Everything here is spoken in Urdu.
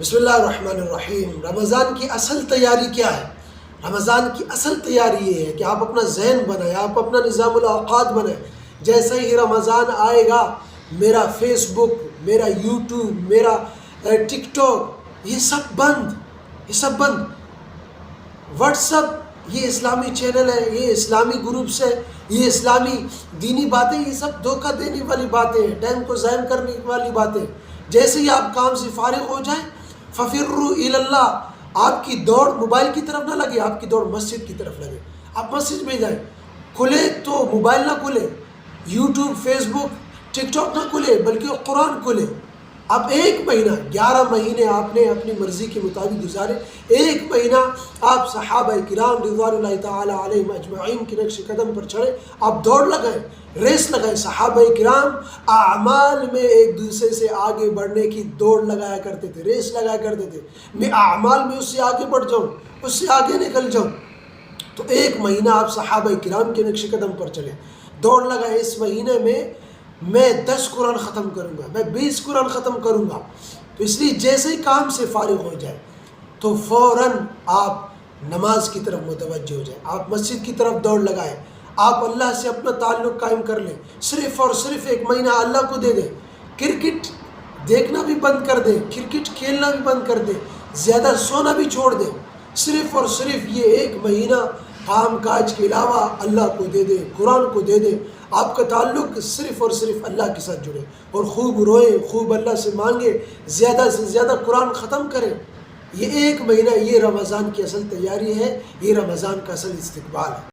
بسم اللہ الرحمن الرحیم۔ رمضان کی اصل تیاری کیا ہے؟ رمضان کی اصل تیاری یہ ہے کہ آپ اپنا ذہن بنائیں، آپ اپنا نظام الاوقات بنائیں۔ جیسے ہی رمضان آئے گا میرا فیس بک، میرا یوٹیوب، میرا ٹک ٹاک یہ سب بند۔ واٹس اپ یہ اسلامی چینل ہے، یہ اسلامی گروپس ہے، یہ اسلامی دینی باتیں، یہ سب دھوکہ دینے والی باتیں ہیں، ٹائم کو ضائع کرنے والی باتیں۔ جیسے ہی آپ کام سے فارغ ہو جائیں فَفِرُّوا إِلَى اللَّهِ، آپ کی دوڑ موبائل کی طرف نہ لگے، آپ کی دوڑ مسجد کی طرف لگے۔ آپ مسجد میں جائیں، کھلے تو موبائل نہ کھلے، یوٹیوب، فیس بک، ٹک ٹاک نہ کھلے، بلکہ قرآن کھلے۔ اب 1 مہینہ 11 مہینے آپ نے اپنی مرضی کے مطابق گزارے۔ 1 مہینہ آپ صحابہ کرام رضوان اللہ تعالی علیہم اجمعین کے نقش قدم پر چڑھے، آپ دوڑ لگائیں، ریس لگائیں۔ صحابہ کرام اعمال میں ایک دوسرے سے آگے بڑھنے کی دوڑ لگایا کرتے تھے، ریس لگایا کرتے تھے۔ میں اعمال میں اس سے آگے بڑھ جاؤں، اس سے آگے نکل جاؤں۔ تو 1 مہینہ آپ صحابہ کرام کے نقش قدم پر چلے، دوڑ لگائیں۔ اس مہینے میں 10 قرآن ختم کروں گا، میں 20 قرآن ختم کروں گا۔ تو اس لیے جیسے ہی کام سے فارغ ہو جائے تو فوراً آپ نماز کی طرف متوجہ ہو جائیں، آپ مسجد کی طرف دوڑ لگائیں، آپ اللہ سے اپنا تعلق قائم کر لیں۔ صرف اور صرف 1 مہینہ اللہ کو دے دیں۔ کرکٹ دیکھنا بھی بند کر دیں، کرکٹ کھیلنا بھی بند کر دیں، زیادہ سونا بھی چھوڑ دیں۔ صرف اور صرف یہ 1 مہینہ کام کاج کے علاوہ اللہ کو دے دیں، قرآن کو دے دیں۔ آپ کا تعلق صرف اور صرف اللہ کے ساتھ جڑے اور خوب روئیں، خوب اللہ سے مانگیں، زیادہ سے زیادہ قرآن ختم کریں۔ یہ 1 مہینہ یہ رمضان کی اصل تیاری ہے، یہ رمضان کا اصل استقبال ہے۔